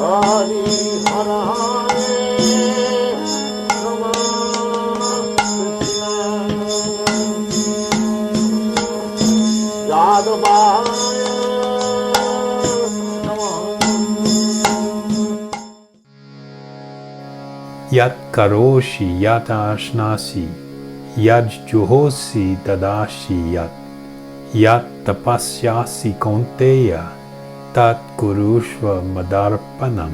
Hari Hara Rama Krishna Yadavaya Yat karoshi yat ashnasi, yat juhosi tadashi yat tapasyasi konteya, tat kurushva madarpanam.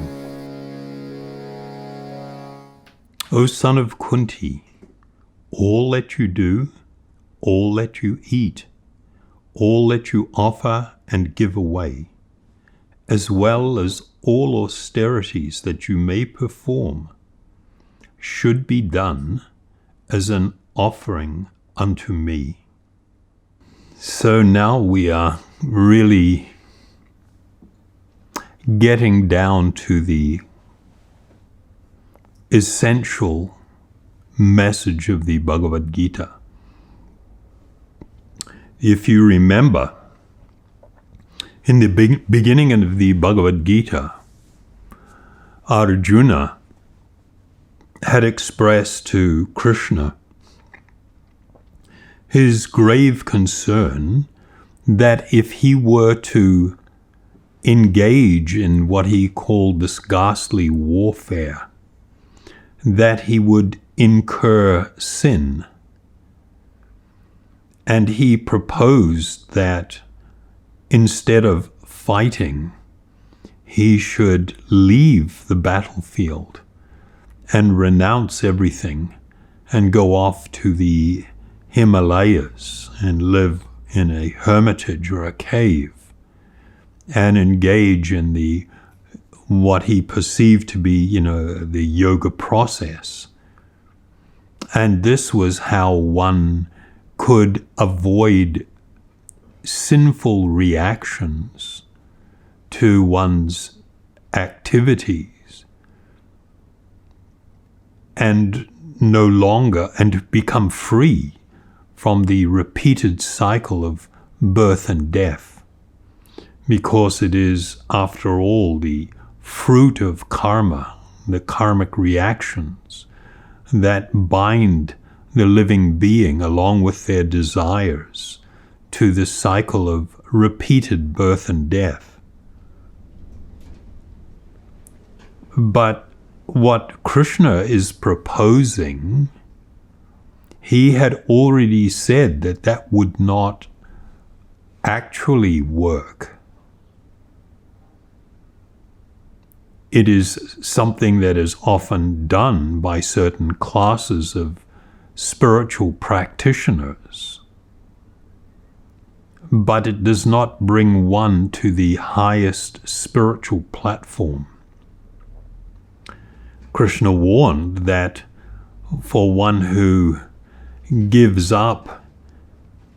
O son of Kunti, all that you do, all that you eat, all that you offer and give away, as well as all austerities that you may perform, should be done as an offering unto me. So now we are really getting down to the essential message of the Bhagavad Gita. If you remember, in the beginning of the Bhagavad Gita, Arjuna had expressed to Krishna his grave concern that if he were to engage in what he called this ghastly warfare, that he would incur sin. And he proposed that instead of fighting, he should leave the battlefield and renounce everything and go off to the Himalayas and live in a hermitage or a cave and engage in what he perceived to be, the yoga process. And this was how one could avoid sinful reactions to one's activities and become free from the repeated cycle of birth and death, because it is, after all, the fruit of karma, the karmic reactions that bind the living being along with their desires to the cycle of repeated birth and death. But what Krishna is proposing, he had already said that would not actually work. It is something that is often done by certain classes of spiritual practitioners, but it does not bring one to the highest spiritual platform. Krishna warned that for one who gives up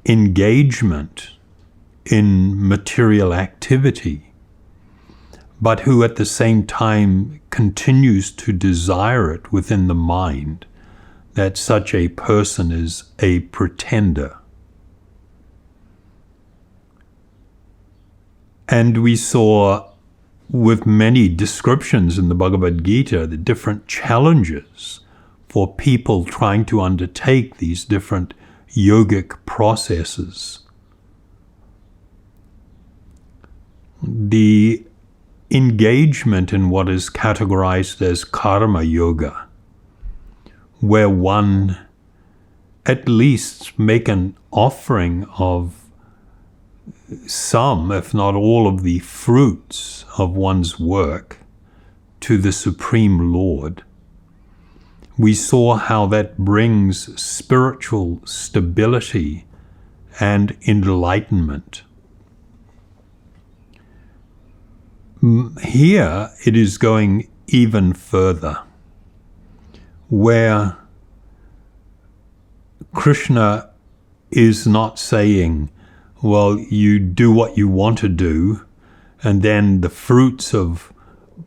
engagement in material activity, but who at the same time continues to desire it within the mind, that such a person is a pretender. And we saw with many descriptions in the Bhagavad Gita the different challenges for people trying to undertake these different yogic processes. The engagement in what is categorized as karma yoga, where one at least make an offering of some, if not all, of the fruits of one's work to the Supreme Lord. We saw how that brings spiritual stability and enlightenment. Here it is going even further, where Krishna is not saying, well, you do what you want to do, and then the fruits of,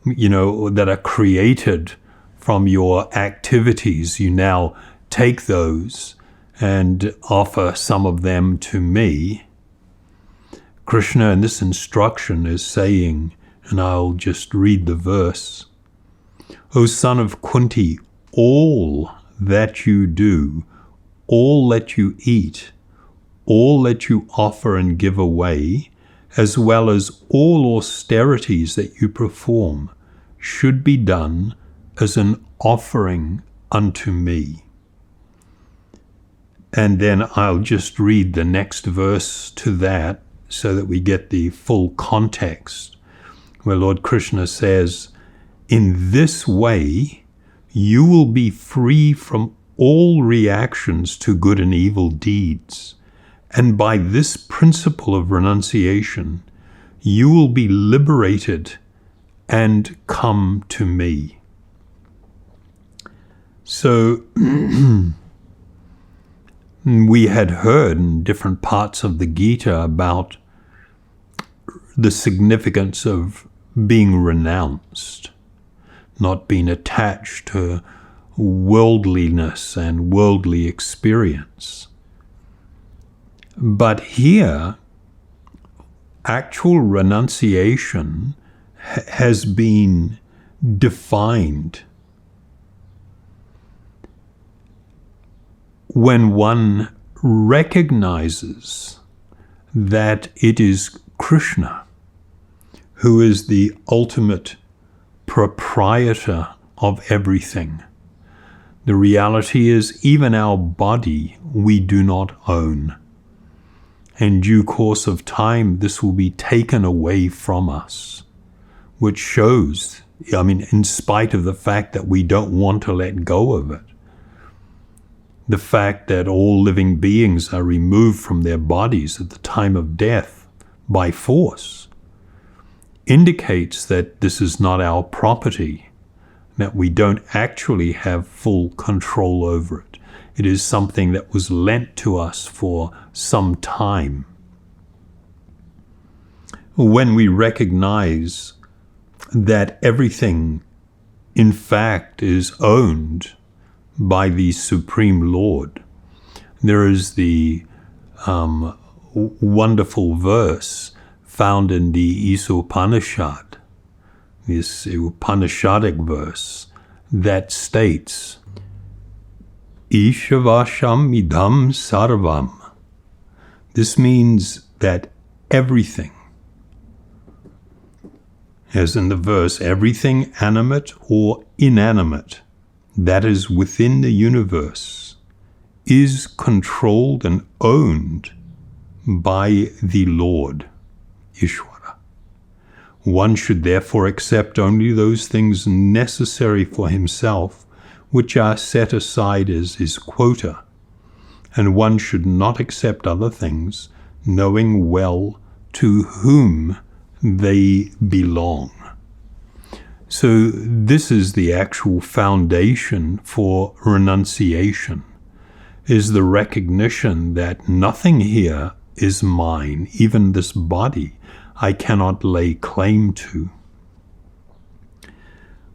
that are created from your activities, you now take those and offer some of them to me. Krishna in this instruction is saying, And I'll just read the verse. O son of Kunti, all that you do, all that you eat, all that you offer and give away, as well as all austerities that you perform, should be done as an offering unto me. And then I'll just read the next verse to that so that we get the full context, where Lord Krishna says, in this way, you will be free from all reactions to good and evil deeds. And by this principle of renunciation, you will be liberated and come to me. So we had heard in different parts of the Gita about the significance of being renounced, not being attached to worldliness and worldly experience. But here, actual renunciation has been defined when one recognizes that it is Krishna who is the ultimate proprietor of everything. The reality is, even our body we do not own. In due course of time, this will be taken away from us, which shows, in spite of the fact that we don't want to let go of it, the fact that all living beings are removed from their bodies at the time of death by force indicates that this is not our property, that we don't actually have full control over it. It is something that was lent to us for some time. When we recognize that everything, in fact, is owned by the Supreme Lord, there is the wonderful verse found in the Isopanishad, this Upanishadic verse that states, Ishavasham idam sarvam. This means that everything, as in the verse, everything animate or inanimate that is within the universe is controlled and owned by the Lord, Ishvara. One should therefore accept only those things necessary for himself, which are set aside as his quota, and one should not accept other things, knowing well to whom they belong. So this is the actual foundation for renunciation, is the recognition that nothing here is mine, even this body I cannot lay claim to.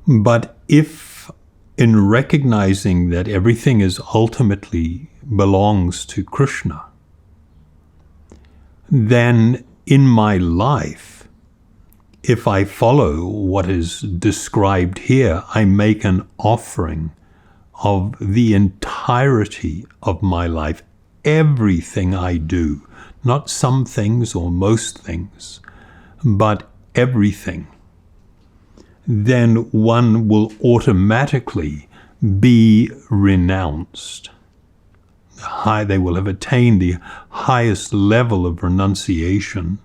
But if in recognizing that everything is ultimately belongs to Krishna, then in my life, if I follow what is described here, I make an offering of the entirety of my life, everything I do, not some things or most things, but everything, then one will automatically be renounced. They will have attained the highest level of renunciation,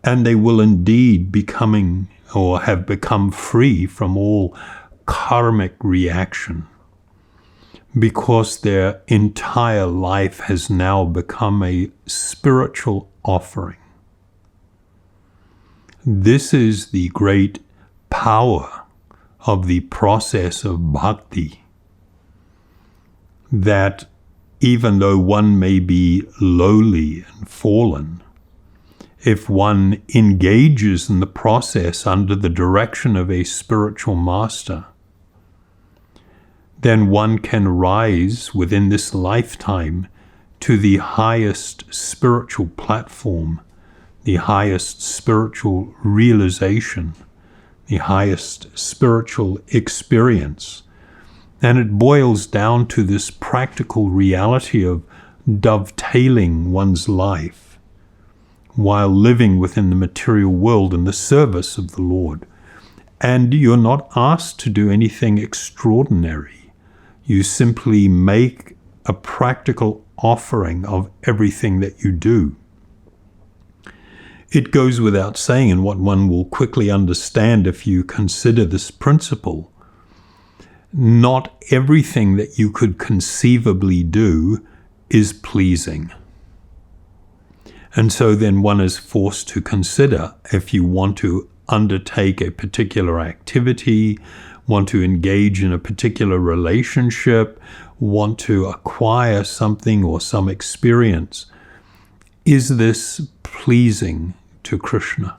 and they will indeed have become free from all karmic reaction, because their entire life has now become a spiritual offering. This is the great power of the process of bhakti, that even though one may be lowly and fallen, if one engages in the process under the direction of a spiritual master, then one can rise within this lifetime to the highest spiritual platform the highest spiritual realization, the highest spiritual experience. And it boils down to this practical reality of dovetailing one's life while living within the material world in the service of the Lord. And you're not asked to do anything extraordinary. You simply make a practical offering of everything that you do. It goes without saying, and what one will quickly understand if you consider this principle, not everything that you could conceivably do is pleasing. And so then one is forced to consider, if you want to undertake a particular activity, want to engage in a particular relationship, want to acquire something or some experience, is this pleasing to Krishna?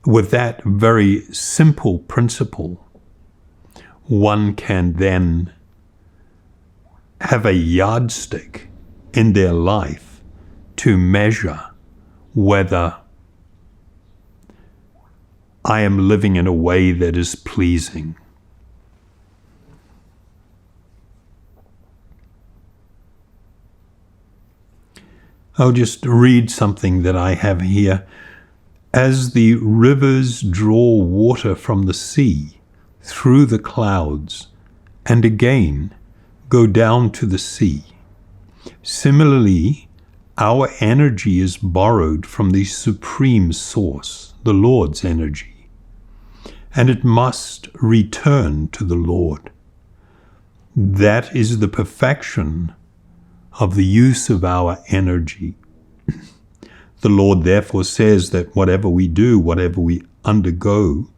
With that very simple principle, one can then have a yardstick in their life to measure whether I am living in a way that is pleasing. I'll just read something that I have here. As the rivers draw water from the sea through the clouds and again go down to the sea, similarly, our energy is borrowed from the supreme source, the Lord's energy, and it must return to the Lord. That is the perfection of the use of our energy. The Lord therefore says that whatever we do, whatever we undergo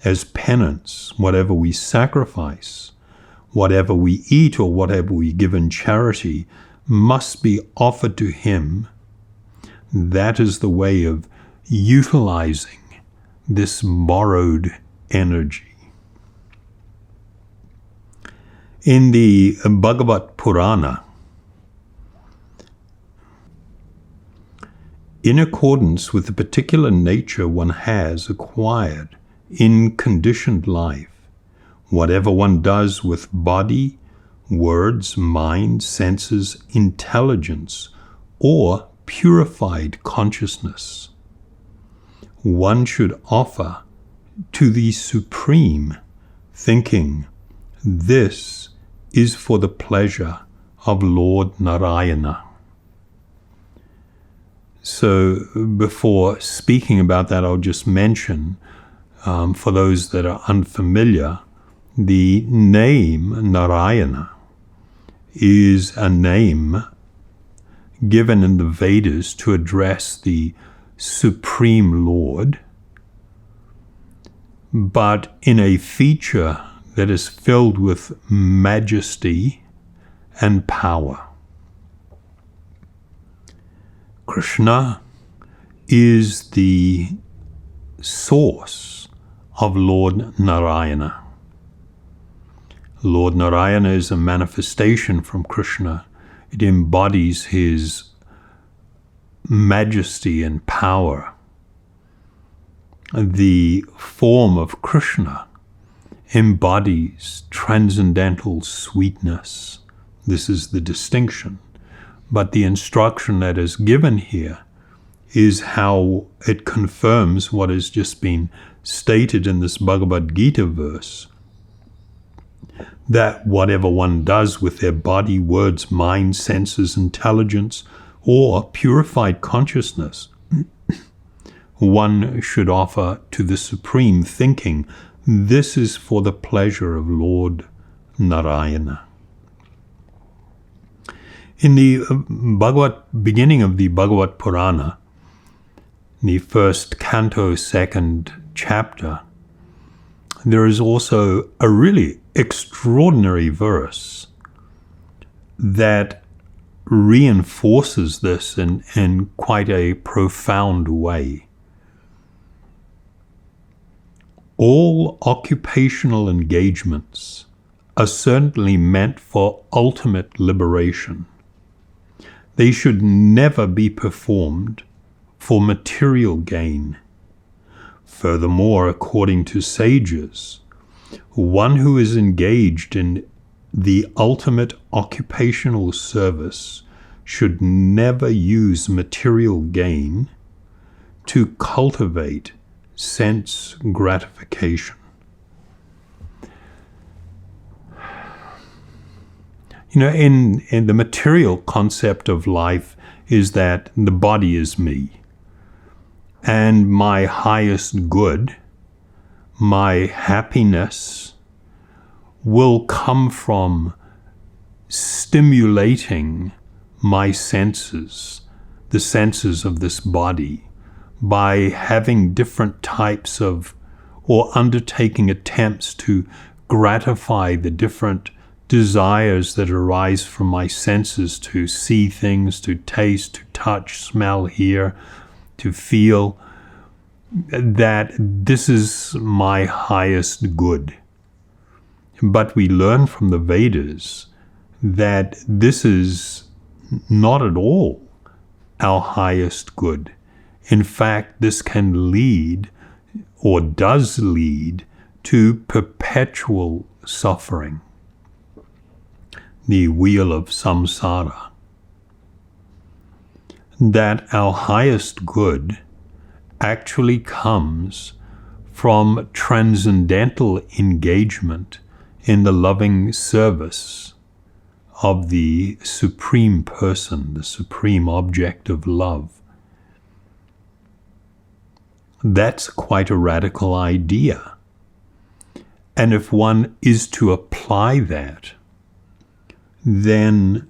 as penance, whatever we sacrifice, whatever we eat or whatever we give in charity, must be offered to Him. That is the way of utilizing this borrowed energy. In the Bhagavad Purana, in accordance with the particular nature one has acquired in conditioned life, whatever one does with body, words, mind, senses, intelligence, or purified consciousness, one should offer to the Supreme, thinking, this is for the pleasure of Lord Narayana. So before speaking about that, I'll just mention, for those that are unfamiliar, the name Narayana is a name given in the Vedas to address the Supreme Lord, but in a feature that is filled with majesty and power. Krishna is the source of Lord Narayana. Lord Narayana is a manifestation from Krishna. It embodies His majesty and power. The form of Krishna embodies transcendental sweetness. This is the distinction. But the instruction that is given here is how it confirms what has just been stated in this Bhagavad Gita verse, that whatever one does with their body, words, mind, senses, intelligence, or purified consciousness, one should offer to the Supreme, thinking, this is for the pleasure of Lord Narayana. In the beginning of the Bhagavad Purana, the first canto, second chapter, there is also a really extraordinary verse that reinforces this in quite a profound way. All occupational engagements are certainly meant for ultimate liberation. They should never be performed for material gain. Furthermore, according to sages, one who is engaged in the ultimate occupational service should never use material gain to cultivate sense gratification. You know, in the material concept of life is that the body is me, and my highest good, my happiness, will come from stimulating my senses, the senses of this body, by having different types of, or undertaking attempts to gratify the different desires that arise from my senses to see things, to taste, to touch, smell, hear, to feel, that this is my highest good. But we learn from the Vedas that this is not at all our highest good. In fact, this can lead, or does lead, to perpetual suffering. The wheel of samsara. That our highest good actually comes from transcendental engagement in the loving service of the Supreme Person, the Supreme Object of love. That's quite a radical idea. And if one is to apply that, then,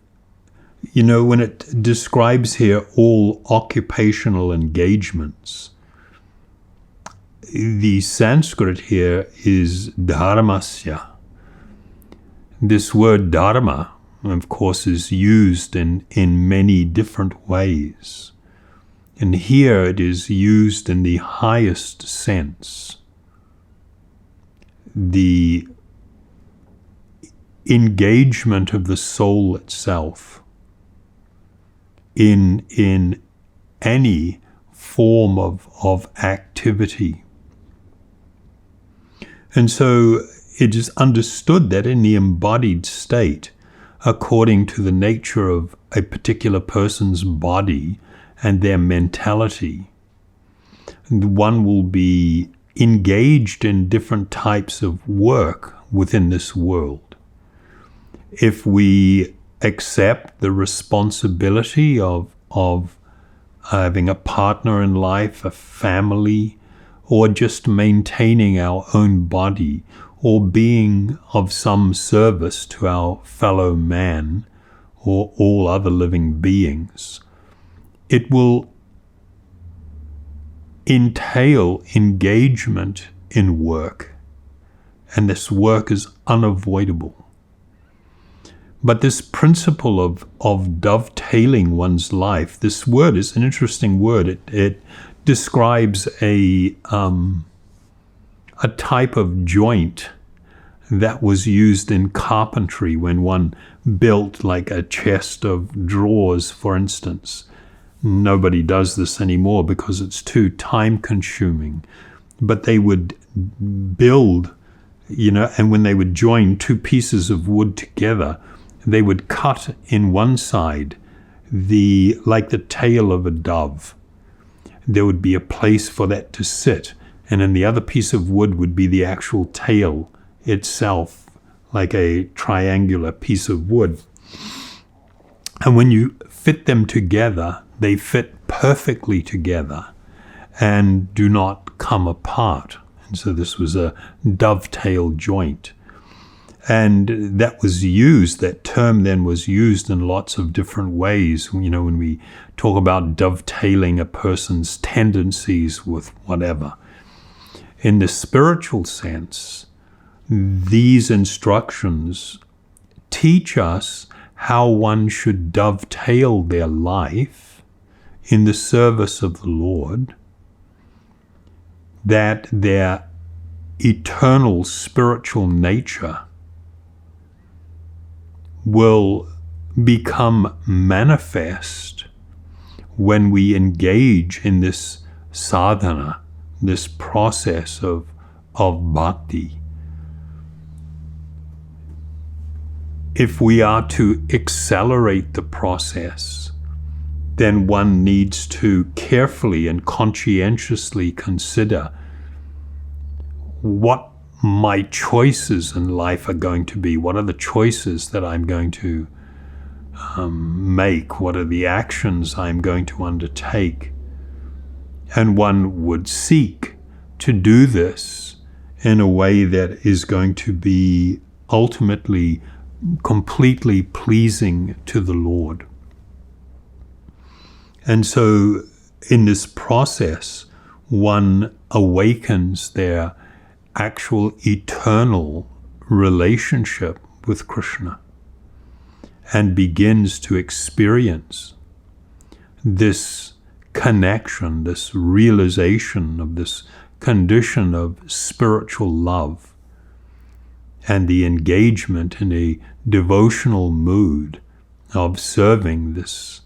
you know, when it describes here all occupational engagements, the Sanskrit here is dharmasya. This word dharma, of course, is used in many different ways. And here it is used in the highest sense. The engagement of the soul itself in any form of activity. And so it is understood that in the embodied state, according to the nature of a particular person's body and their mentality, one will be engaged in different types of work within this world. If we accept the responsibility of having a partner in life, a family, or just maintaining our own body, or being of some service to our fellow man or all other living beings, it will entail engagement in work, and this work is unavoidable. But this principle of dovetailing one's life, this word is an interesting word. It describes a type of joint that was used in carpentry when one built like a chest of drawers, for instance. Nobody does this anymore because it's too time-consuming. But they would build, and when they would join two pieces of wood together, they would cut in one side like the tail of a dove. There would be a place for that to sit, and in the other piece of wood would be the actual tail itself, like a triangular piece of wood. And when you fit them together, they fit perfectly together and do not come apart. And so this was a dovetail joint. And that term then was used in lots of different ways. When we talk about dovetailing a person's tendencies with whatever. In the spiritual sense, these instructions teach us how one should dovetail their life in the service of the Lord, that their eternal spiritual nature will become manifest when we engage in this sadhana, this process of bhakti, if we are to accelerate the process, then one needs to carefully and conscientiously consider what my choices in life are going to be. What are the choices that I'm going to make? What are the actions I'm going to undertake? And one would seek to do this in a way that is going to be ultimately completely pleasing to the Lord. And so in this process, one awakens their actual eternal relationship with Krishna and begins to experience this connection, this realization of this condition of spiritual love and the engagement in a devotional mood of serving this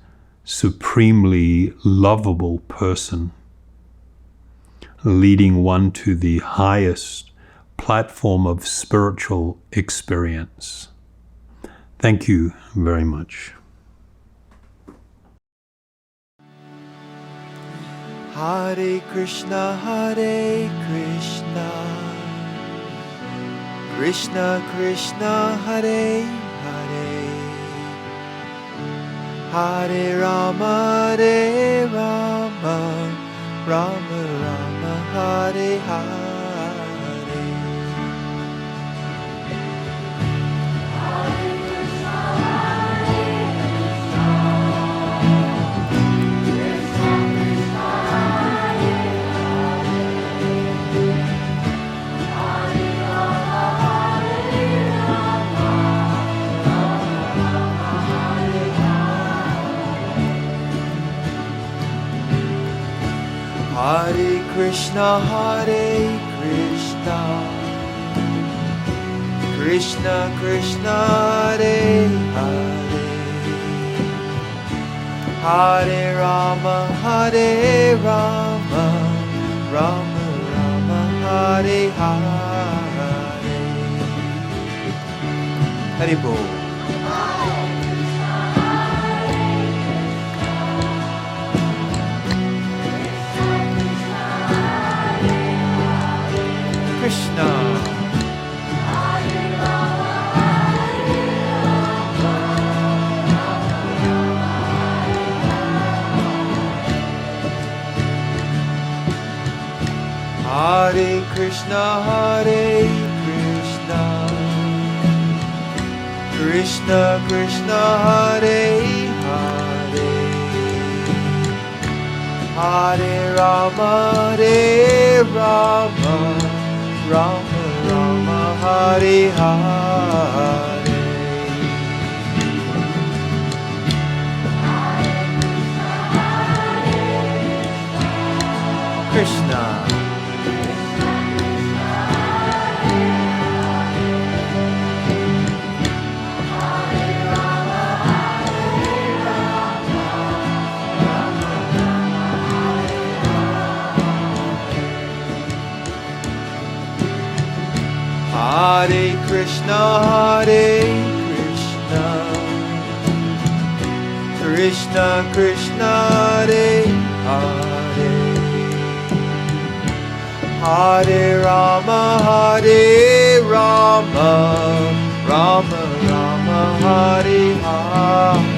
supremely lovable person, leading one to the highest platform of spiritual experience. Thank you very much. Hare Krishna, Krishna Krishna, Hare Hare, Hare Rama, Rama Rama, Hare Hare. Hare Krishna, Krishna Krishna, Hare Hare, Hare Rama, Rama Rama, Hare Hare. Haribol. Krishna. Hare Krishna, Krishna Krishna, Hare Hare, Hare Rama, Rama Rama, Hare Hare. Krishna. Hare Krishna, Krishna Krishna, Hare Hare, Hare Rama, Rama Rama, Hare Hare.